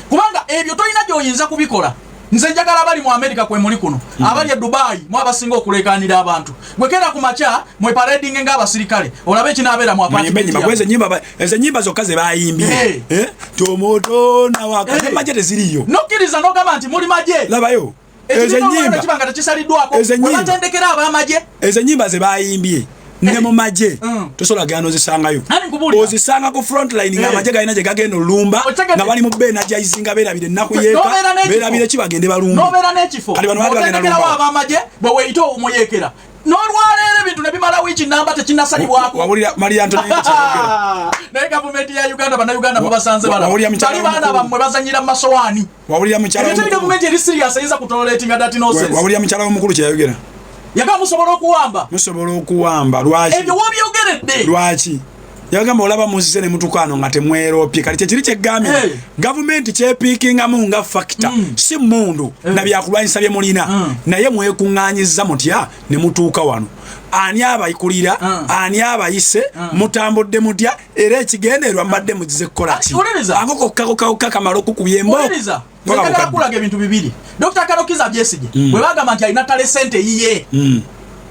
kubanga ebyo tolina gy'oyinza kubikola nze njagala abali mu America kwe muli kuno abali e Dubai mu abasinga okuleekaanira abantu bwekera ku makya mwe parading ng'abasirikale olabe kinaabeera mu ezo nyimba zokka ze bayimbye tomoto na waka majje teziriyo nokkiriza n'ogamba nti muli majje labayo ezo nyimba ze bayimbye ne mu magye tosobola gano zisangayo ozisanga ku front line nga amagye galina gye gagenda olumba nga bali mu beena jayizinga beerabire ennaku yeeka beerabire ki bagende balumba nobeera n'ekifo otendekerawo abamagye bwe weeyita omuyekera n'olwaleero ebintu ne bimala wiiki namba tekinnasalibwako wawulira Maria Antoinette kyayogera naye gavumenti ya Uganda bannayuganda babasanze bali baana bammwe bazanyira mu masowaani wawulira mukyala ebyo gavumenti eri serious eyinza kutoletinga dati nonsense wawulira mukyala w'omukulu kyayogera yaga musobola okuwamba lwaki ebyo wabyogeredde lwaki yagamba olaba munsize ne mutukaano nga temweropye kati kyekiri kyegambye gavumenti kyepiikingamu nga factor si mundu na byakulwanyisa bye mulina naye mwekuŋŋaanyizza mutya ne mutuuka wano ani abayikulira ani abayise mutambudde mutya era ekigendererwa mbadde muzize kukola ki ako kokka kamala okukubya embo kulaga ebintu bibiri Dr. Karokiza Besigye bwe bagamba nti alina tale sente yiye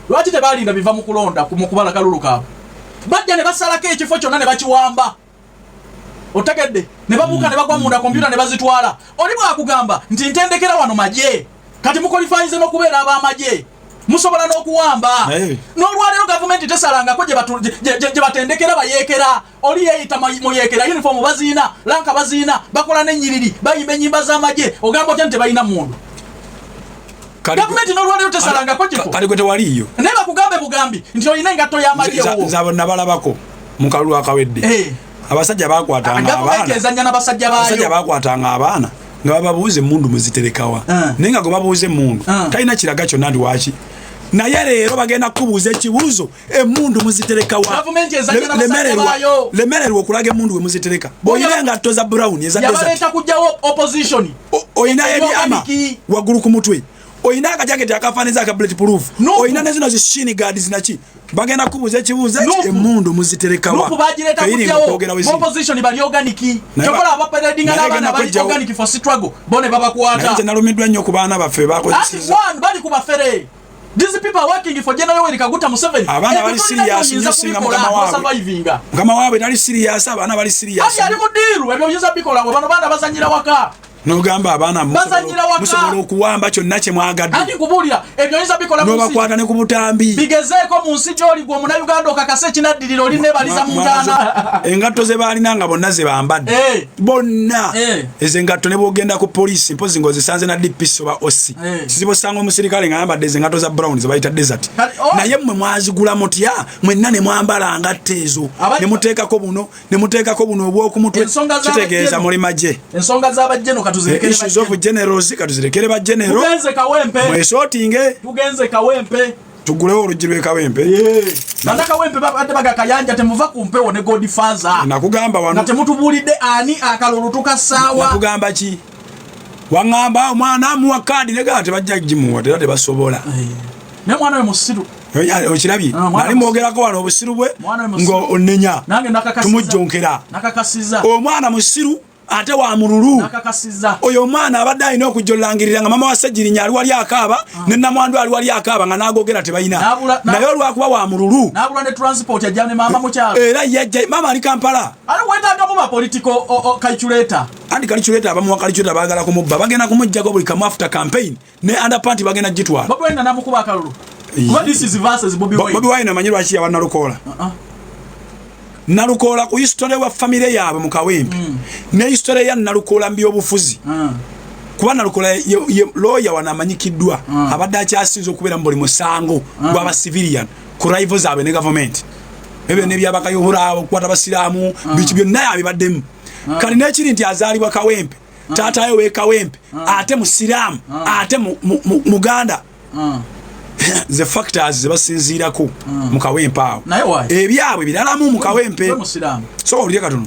lwaki tebalinda biva mu kulonda mu kubala kalulu kaabwe bajja ne basalako ekifo kyonna ne bakiwamba otegedde ne babuuka ne bagwa munda kompyuta ne bazitwala oli bwakugamba nti ntendekera wano magye kati mukolifayinze n'okubeera ab'amagye musobola n'okuwamba n'olwaleero gavumenti tesalangako gye batendekera bayeekera oli yeeyita muyeekera uniform baziina lanka baziina bakola n'ennyiriri bayimba ennyimba z'amagye ogamba otya nti tebalina mundu gavumenti n'olwaleero tesalangako kifo kali gwe tewaliyo naye bakugambe bugambi nti olina engatto y'amagye nzabo nabalabako mu kalulu akawedde abasajja bakwatanga abaana nga bababuuza emmundu muziterekawa naye nga gwe babuuza emmundu talina kiraga kyonna ndi waki naye leero bagenda kubuuza ekibuuzo emmundu muziterekawa lemererwa okulaga emmundu we muzitereka bw'olina engatto za brown eza desert olina ebyama waggulu ku mutwe olina akajaketi akafaaniza aka bullet proof olina ne zino zishini guard zinaki bagenda kubuuza ekibuuzo emmundu muziterekawa naye nalumiddwa nnyo ku baana baffe bakozesa These people are working for General Yoweri Kaguta Museveni. Abana bali serious nyo singa mukama waabwe. Mukama waabwe tali serious, abana bali serious. Ali mudiru ebyo byinza bikola bano bana bazanyira waka. Nogamba abana musobola okuwamba kyonna kye mwagadde. Andi kubulira ebyo byinza bikola mu nsi. Nobakwata ne ku butambi. Bigezeeko mu nsi gy'oli gwe mu Uganda okakase kinaddiriro oli ne baliza mu ntaana. Engatto ze balina nga bonna ze bambadde. Bonna. Ezo engatto ne bwogenda ku police mpozi ngozisanze na DPS oba OC. Sizibosanga omusirikale nga yambadde ezo engatto za brown ze bayita desert. Naye mmwe mwazigula mutya mwenna ne mwambala ngatto ezo. Ne muteekako buno obw'okumutwe kitegeeza muli magye. Ensonga z'abajjeno issues of generals katuzirekere ba general tugenze kawempe mwesotinge tugenze kawempe tugulewo oluggi lw'ekawempe banda kawempe badde bagakayanja temuva ku mpewo ne Godfather nakugamba wano temutubuulidde ani akalulu tukasaawa nakugamba ki waŋŋamba omwana amuwa kaadi ne gaa tebajja gimuwa tera tebasobola ne mwana we musiru okirabye nali mwogerako wano obusiru bwe ng'onenya tumujjonkera nakakasiza omwana musiru ate wa mululu nakakasiza oyo mwana abadde alina okujolangirira nga mama wa Ssejjirinya ali wali akaaba ne Namwandu ali wali akaaba nga nagogera tebayina naye olwakuba wa mululu nabula ne transport yajja ne mama mu kyalo era yajja mama ali Kampala ala wetaaga mu ba political calculator andi calculator abamu wa calculator baagala kumubba bagenda kumujjago buli kamu after campaign ne underpant bagenda gitwala Bobi Wine namukuba akalulu what this is versus Bobi Wine amanyi lwaki yawa Nalukoola Nalukoola ku history wa family yaabwe mu Kawempe ne history ya Nalukoola mbyobufuzi kuba Nalukoola ye lawyer wanamanyikiddwa abadde akyasinza okubeera mu buli musango gw'aba civilian ku rivals abe ne government ebyo ne byabakayobora okukwata basiraamu biki byonna yabibaddemu kali n'ekiri nti azaalibwa Kawempe taatayo we Kawempe ate musiraamu ate muganda the factors zebasinziirako mu Kawempe awo ebyabwe biralamu mu Kawempe so olye katono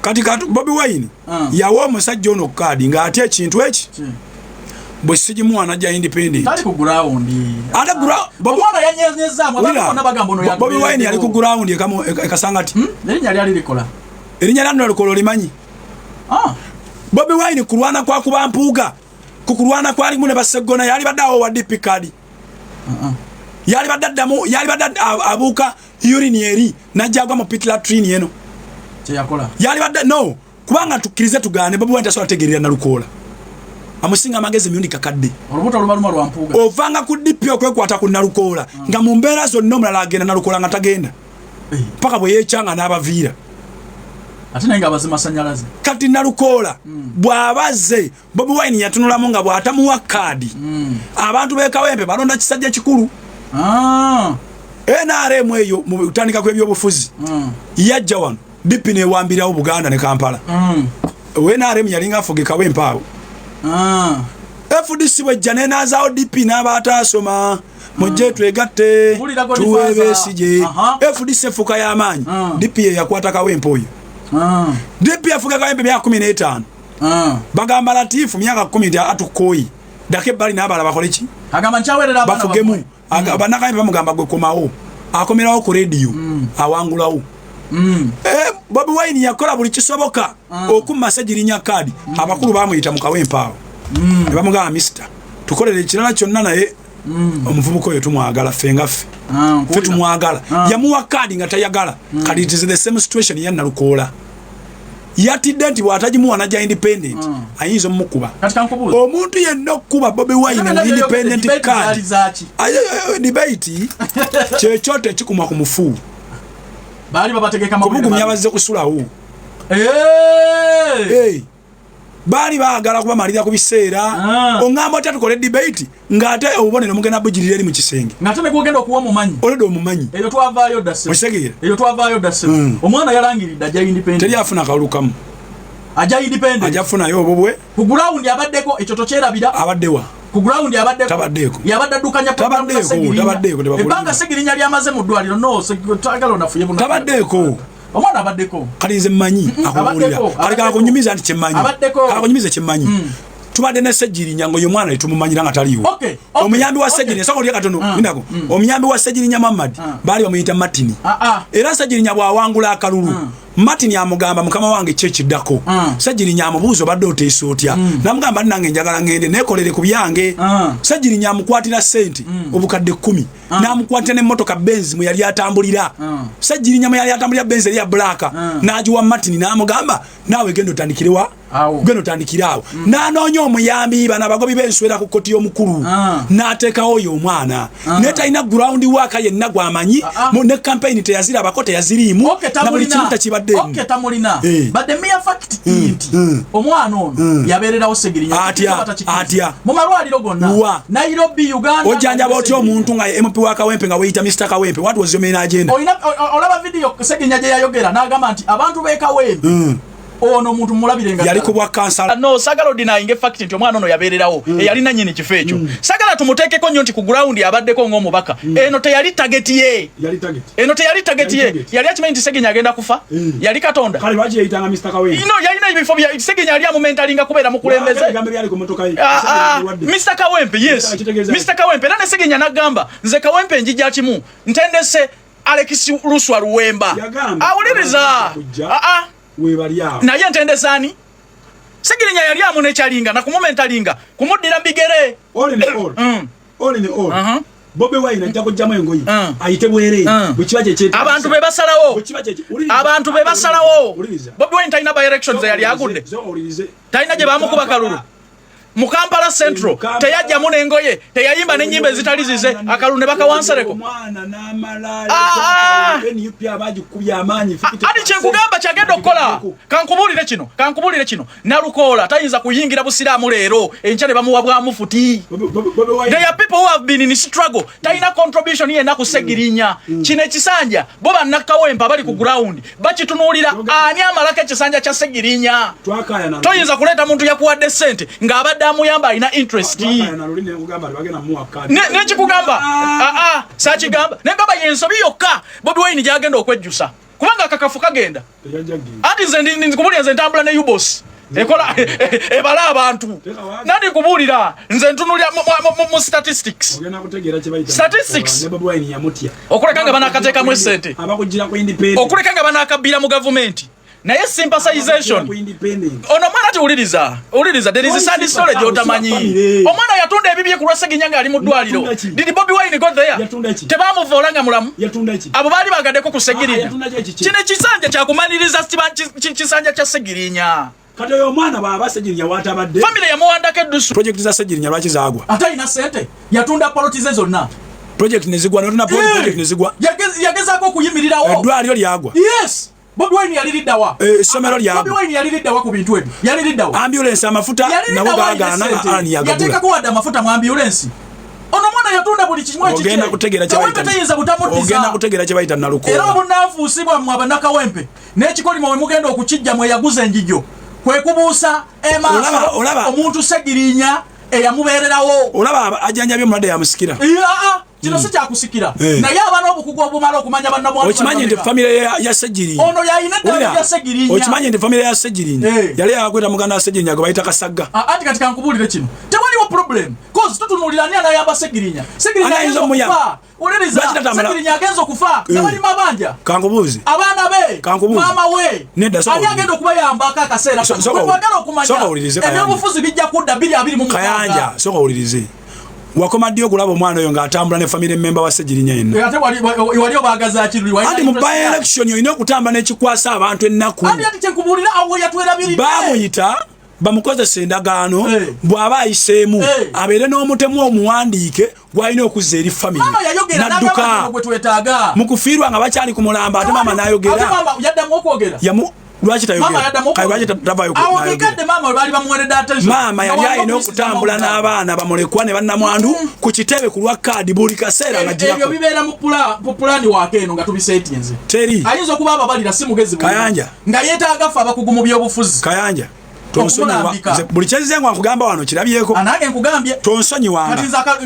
kati Bobi Wine yawa omusajja ono kaadi ng'ate ekintu eki bwe sigimuwana gya independent tali ku ground ate omwana yanyenyezaamu abakona bagamba ono Bobi Wine yali ku ground ekasangati erinnya lyali likola erinnya lyano likola olimanyi Bobi Wine kulwana kwa kuba mpuuga kukulwana kwali mu ne Baseggona yali baddawo wa DP kadi yali badda abuuka urine eri najjagwa mu pitla train eno kyeyakola yali badda no kubanga tukkirize tugaane Bobi Wine tasobola tegerera Nalukoola amusinga amagezi myundi kakadde olubuto lumaluma lwa mpuuga ovanga ku DP okwekwata ku Nalukoola nga mu mbeera zonna omulala agenda Nalukoola nga tagenda paka bwe yeekyanga n'abaviira ate naye nga abazima sannyalaze kati Nalukoola bw'abazze Bobi Wine yatunulamu nga bw'atamuwa kaadi abantu b'e Kawempe balonda kisajja kikulu NRM eyo mu kutandika kw'ebyobufuzi yajja wano DP newambirawo Buganda ne Kampala NRM yalinga afuge Kawempe awo FDC bwejja nenazaawo DP n'abataasoma mujje twegatte tuwe Besigye FDC efuka y'amaanyi DP ye yakwata Kawempe oyo DP yafuga Kawempe myaka 15 bagamba Latifu myaka 10 atukoyi dake bali n'abala bakoleki agamba nchawerera abana bafugemu abanakayempe bamugamba gwe komawo akomerawo ku radio awangulawo Bobi Wine yakola buli kisoboka okumma Ssejjirinya kadi abakulu bamuyita mu Kawempe awo ne bamugamba mister tukolere ekirala kyonna naye omuvubuka oyo tumwagala fengaffe fe tumwagala yamuwa kadi nga tayagala kadi it is the same situation ya Nalukoola yatidde nti bw'atagimuwa najja independent ayinza omukuba omuntu yenna okuba Bobi Wine mu independent card debate kyekyoto ekikumwa ku mufu baali babategeka kubugumya bazze kusulawo baali baagala kuba malira ku biseera ongamba oti atukole debate ng'ate obubonero mugenda bugirira eri mu kisenge ng'ate ne gwogenda okuwa omumanyi olede omumanyi eyo twavaayo ddase mukisegeera eyo twavaayo ddase omwana yalangiridde ajja independent teri afuna kalulukamu ajja independent ajja funayo obubwe ku ground abaddeko ekyo tokyerabira abaddewa ku ground abaddeko tabaddeeko yabadde addukanya tabaddeeko ebbanga Ssegirinya lyamaze mu ddwaliro no twagala onafuye buno tabaddeeko omwana abaddeko kali nze mmanyi akubuulira aleka kunyumiza nti kyemmanyi akunyumiza kyemmanyi tubadde ne Ssejjirinya ng'oyo mwana tetumumanyira nga taliwo omuyambi wa Ssejjirinya soka olya katono ndako omuyambi wa Ssejjirinya Muhammad baali bamuyita Martin era Ssejjirinya bw'awangula akalulu Martin amugamba mukama wange kyekiddako Ssejjirinya amubuuza obadde oteesa otya namugamba nange njagala ngende neekolere ku byange Ssejjirinya amukwatira ssente obukadde 10 n'amukwatira n'emmotoka Benz mwe yali atambulira Ssejjirinya mwe yali atambulira Benz eri ya black n'agiwa Martin n'amugamba naawe genda otandikirewa genda otandikire awo n'anoonya omuyambi bano abagobi b'enswera ku kkoti y'omukulu n'ateekawo oyo omwana naye talina ground waka yenna gw'amanyi ne campaign teyazirabako teyaziriimu na buli kimu takibadde tamulina badde mere fact nti omwana ono yabeererawo Ssegirinya atya mu malwaliro gonna Nairobi Uganda ojjanjaba otya omuntu nga MP wa Kawempe nga weyita Mr Kawempe what was your main agenda olaba video Ssegirinya gye yayogera n'agamba nti abantu b'e Kawempe ono omuntu mulabirenga yali kubwa kansala no sagala odinayinga fact nti omwana ono yabeererawo eyalina nnyini kifo ekyo sagala tumuteekeko nnyo nti ku ground yabaddeko ng'omubaka eno teyali target ye yali akimanyi nti Ssegirinya agenda kufa yali katonda kale lwaki yayitanga Mr Kawempe yalina ebifo bya Ssegirinya yali amumentalinga kubeera mukulembeze Mr Kawempe yes Mr Kawempe era ne Ssegirinya n'agamba nze Kawempe njijja kimu ntendese Alex Luswa Luwemba awuliriza naye ntendesani Segirinya yali amune chalinga na kumomentalinga kumudira bigere all in all all in all Bobi Wine ajja kujjamu engoyi ayite bwere bukibaje kyete abantu be basalawo Bobi Wine talina by elections yali agudde talina je bamukuba kalulu mu Kampala Central teyajja mu nengoye teyayimba n'ennyimba ezitali zize akalunde bakawansereko mwana n'amalala NUP abagikubya amaanyi ati kyekugamba kyagenda okukola kankubulire kino Nalukola tayinza kuyingira busiraamu leero enkya ne bamuwa bwamu futi there are people who have been in struggle talina contribution yenna ku Segirinya kino ekisanja bo bannakawempa bali ku ground bakitunuulira ani amalako ekisanja kya Segirinya toyinza kuleeta muntu yakuwadde ssente ng'abadde amuyamba alina interest nekikugamba sakigamba negamba yensobi yokka Bobi Wine gyagenda okwejjusa kubanga akakafu kagenda ati nze kubulira nze ntambula ne ubos ekola ebala abantu nandi kubulira nze ntunulya mu statistics okulekanga banakateekamu essente okulekanga banakabira mu gavumenti naye sympathization ono mwana ati uliriza there is a sad story jotamanyi omwana yatunda ebibye ku Lwaseginya nga ali mu ddwaliro did Bobi Wine go there tebamuvolanga mulamu abo bali bagadeko ku Segirinya kino kisanja kyakumaliriza kisanja kya Segirinya kati oyo omwana baba Segirinya watabadde family yamuwandako eddusu project za Segirinya lwaki zaagwa atayina sente yatunda politize zonna project nezigwa notuna project nezigwa yagezaako okuyimirirawo eddwaliro lyagwa yes Bobi Wine yaliriddawa somero lyagwa Bobi Wine yaliriddawa ku bintu ebyo yaliriddawa ambulance amafuta nabo gaagana ani yagagula yateeka kuwadde amafuta mu ambulance ono mwana yatunda buli kimu ekyo ogenda kutegeera kye bayita Nalukola era obunanfuusibwa mu abanakawempe n'ekikolimo we mugenda okukijja mwe yaguza enjijo kwe kubuusa emaaso omuntu Segirinya eyamubeererawo olaba ajjanjabye omulwadde yamusikira kino si kyakusikira naye abana obukugu obumala okumanya bannamwandu okimanyi nti famire ya Segirinya ono yayina eddala lya Segirinya okimanyi nti famire ya Segirinya yali yakweta muganda wa Segirinya gwe bayita Kasagga ati kati kankubuulire kino tewaliwo problem cause tutunuulira ani anayamba Segirinya agenza okufa oliriza Segirinya agenza okufa nebali mabanja kankubuuzi abaana be maama we ani agenda okubayambako akaseera kwagala okumanya ebyobufuzi bijja kudda 2026 Kayanja soka olirize wakomadde okulaba omwana oyo ng'atambula ne family member wa Segirinya yenna ate wali obagaza akiruli ati mu by election yo ina okutamba n'ekikwasa abantu ennaku ati kyenkubuulira awo yatwerabiridde bamuyita bamukozesa endagaano bw'aba ayiseemu abeere n'omutemu omuwandiike gw'alina okuzza eri family n'adduka mu kufiirwa nga bakyali ku mulamba ate maama n'ayogera yaddamu okwogera lwaki tavayo maama yali alina okutambula n'abaana bamulekwa ne bannamwandu ku kitebe ku lwa kaadi buli kaseera nga ebyo bibeera mu pulaani wakeeno nga tubiseetinze teri ayinza okuba ababalira si mugezi Kayanja nga yeetaaga ffe abakugu mu byobufuzi Kayanja buli kyezizenga nkugamba wano kirabyeko nange nkugambye tonsonyiwanga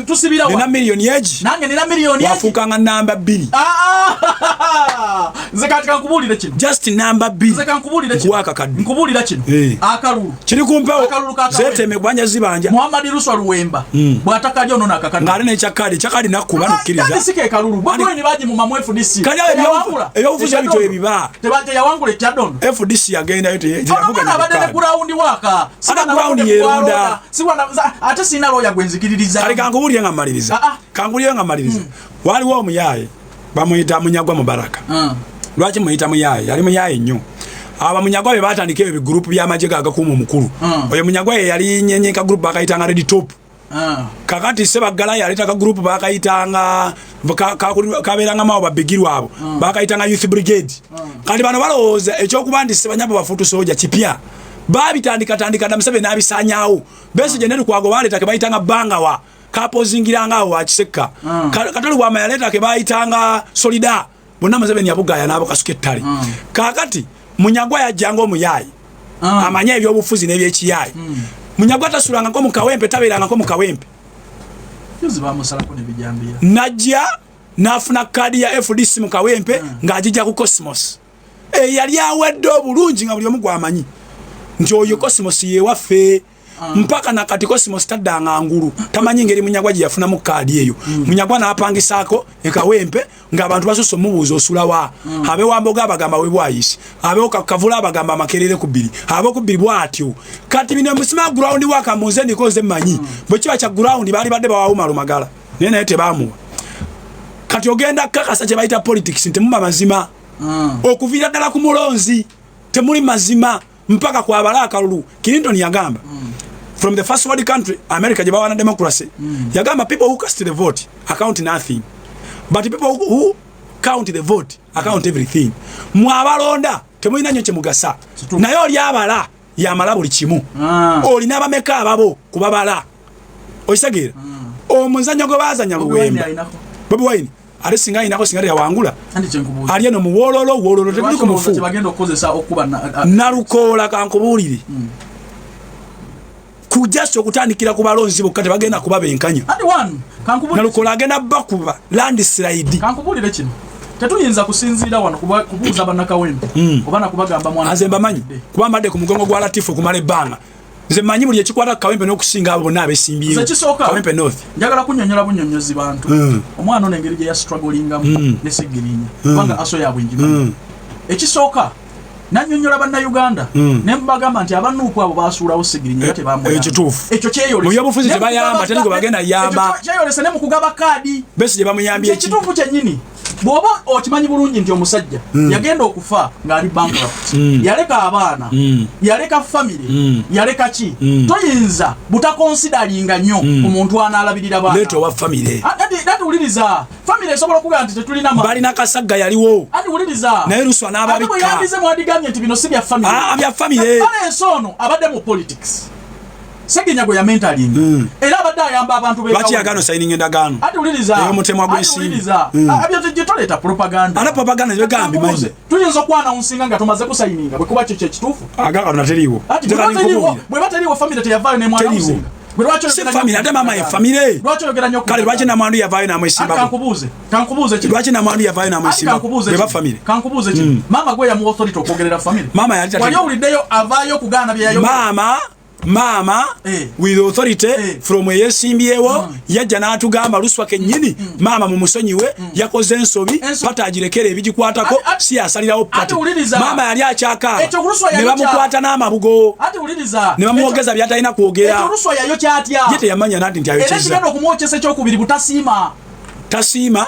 tusibirawa nina miliyoni egi nange nina miliyoni egi wafuukanga namba 2 nze kati kankubuulire kino just namba 2 nze kankubuulire kino kuwakakadde nkubuulira kino akalulu kiri kumpewo zeeteme gwanja zibanja Muhammad Ruswa Luwemba bw'atakaja ono nakakadde ng'ali n'ekyakkaadi nakkuba nokkiriza kati si ke kalulu Bobi Wine baji mu mamu FDC kali ebyobufuzi ebito ebiba teyawangula ekyadono FDC yagendayo teyavuganya abadde ground waka ground yeronda ate sina lawyer gwenzikiririza kali kankubuulire nga mmaliriza waliwo omuyaye bamuyita Munyagwa Mubaraka lwaki muyita muyaye yali muyaye nnyo aba Munyagwa be batandika ebyo bigurupu by'amagye gagakuuma omukulu oyo Munyagwa ye yali nyenyenka gurupu bakayitanga Red Top kakati Sebaggala yaleta ka gurupu bakayitanga kabeeranga mawo babigirwa abo bakayitanga Youth Brigade kati bano balowooza ekyokuba nti Sebanyabo bafuutu soja kipya babitandika Museveni n'abisaanyaawo Besigye ne Lukwago baleeta ke bayitanga Bangawa kapozingiranga awo wakisekka katali bwama yaleeta ke bayitanga Solida bonna Museveni yabugaya n'abo kasuka ettale kakati Munyagwa yajjanga omuyayi amanye ebyobufuzi n'ebyekiyayi Munyagwa tasulanga nko mu kawempe tabeeranga nko mu kawempe najja n'afuna kaadi ya FDC mu kawempe ng'agijja ku Cosmos yali awedde obulungi nga buli omu gwamanyi nti oyo Cosmos yewaffe mpaka na kati Cosmos tadda nganguru tamanyi ngeri Munyagwa yafuna mu kadi eyo Munyagwa na apangisako ekawempe nga abantu basoso mubuzo osulawa abe wamboga abagamba we bwayisi abe okakavula abagamba makerere kubiri abe kubiri bwatyo kati bino musima ground waka munze ndikoze manyi bwe kiba kya ground bali badde bawuma lumagala nene ete bamu kati ogenda kakasa kye bayita politics ntemumba mazima okuvira dala ku mulonzi temuli mazima mpaka kwa baraka lulu Clinton yagamba from the first world country America je bawana democracy yagamba people who cast the vote account nothing but people who count the vote account everything mwabalonda temulina nyo kyemugasa nayo oli abala yamala buli kimu oli nabameka ababo kubabala oyisagira omuzanyo gwe bazanya luwemba Bobi Wine ali singa inako singari yawangula ali no muwololo tebuli kumufu bagenda okozesa okuba nalukola kankubulire kujaso kutandikira ku balonzi bokate bagenda kuba benkanya nalukola agenda bakuba landslide kankubulire kino tetuyinza kusinzira wano kubuuza bannakawempe obana kubagamba mwana azemba manyi kuba mbadde ku mugongo gwa Latifu kumale banga nze manyi buli ekikwata kawempe n'okusinga abo bonna abesimbiye kawempe north njagala kunnyonnyola bunnyonnyozi bantu omwana ono engeri gye yastrugglingamu ne Segirinya kubanga aso yaabwe njimanyi ekisooka nannyonnyola bannayuganda ne mbagamba nti abannuupu abo baasuulawo Segirinya tebamuyamba ekituufu ekyo kyeyolese mu byobufuzi tebayamba teri gwe bagenda yamba kyeyolese ne mu kugaba kaadi besi gye bamuyambye ekituufu kyennyini bw'oba okimanyi bulungi nti omusajja yagenda okufa ng'ali bankrupt yaleka abaana yaleka family yaleka ki toyinza butakonsidalinga nnyo omuntu anaalabirira baana leto wa family ati wuliriza family esobola okugaa nti tetulina balina kasagga yaliwo ati wuliriza naye luswa n'ababikka ate bwe yandize mwadigamye nti bino si bya family bya family kale ensoono abadde mu politics Segirinya gwe ya mentoring era abadde ayamba abantu be lwaki yagano signing endagaano ati wuliriza eyo mutemwa gw'ensimbi abyo toleta propaganda ana propaganda zegambi manyi tuyinza okwana unsinga nga tumaze kusayininga bwe kuba kyo ekituufu agakano nateriiwo bwe bateriiwo family teyavaayo ne mwana unsinga si family ate mama ye family kale lwaki namwandu yavaayo namwesimba kankubuuze ki lwaki namwandu yavaayo namwesimba beba family kankubuuze ki mama gwe yamu authority okwogerera family mama yali wali owuliddeyo avaayo okugaana bye yayo mama with authority from yesimbiyewo yajja n'atugamba luswa kennyini mama mumusonyiwe yakoze ensobi pata agirekera ebigikwatako si yasalirawo pati mama yali akyakaaba ne bamukwata n'amabugo ne bamwogeza byatalina kwogera ye teyamanya nati nti ayokyeza tasiima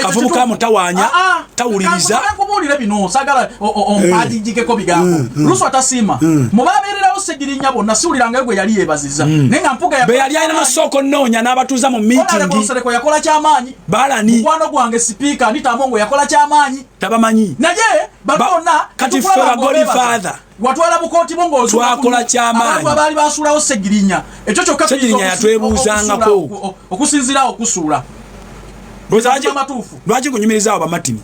kavubuka mutawanya tawuliriza kubulira bino sagala ompajijikeko bigambo luswa tasiima mubabererawo Segirinya bonna siwuliranga gwe yali yebaziza nenga mpuga ya be yali ayina masoko noonya n'abatuuza mu meeting yakola kyamaanyi balani mukwano gwange sipiika Nitamongo yakola kyamaanyi tabamanyi naye bonna kati ffe Godfather watwala bukooti bongo twakola kyamaanyi abali basuulawo Segirinya ekyo kyokka Segirinya yatwebuuzangako okusinzirawo okusuula lwaki kunyumirizawo bamatini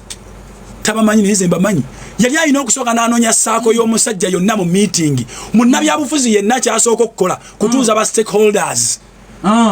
tabamanyi naye bamanyi yali alina okusooka n'anoonya ssaako y'omusajja yonna mu meeting munnabyabufuzi yenna kyasooka okukola kutuuza ba stakeholders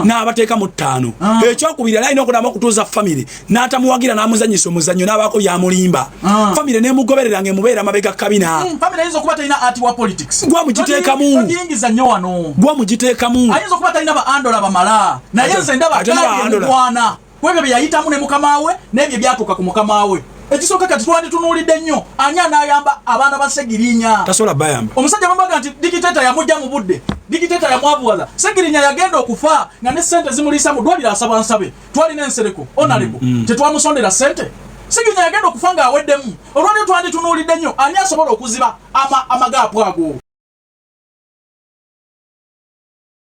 n'abateeka mu ttaano ekyokubiri yali alina okuddamu okutuuza family n'atamuwagira n'amuzanyisa omuzannyo n'abaako byamulimba family n'emugoberera ng'emubeera mabega kabina family ayinza okuba talina ati wa politics gwa mugiteekamu oyingiza nnyo wano gwa mugiteekamu ayinza okuba talina ba andola bamala naye nze ndaba emigwana kwebyo bye yayitamu ne mukama we n'ebyo byatuuka ku mukama we ekisooka kati twanditunuulidde nnyo ani anaayamba abaana ba Segirinya tasobola bayamba omusajja bambaga nti dikiteta yamujja mu budde dikiteta yamwavuwaza Segirinya yagenda okufa nga ne sente zimuliisa mu ddwaliro asaba nsabe twalina ensereko onalebo tetwamusondera sente Segirinya yagenda okufa ng'aweddemu olwaliro twanditunuulidde nnyo ani asobola okuziba amagaapu ago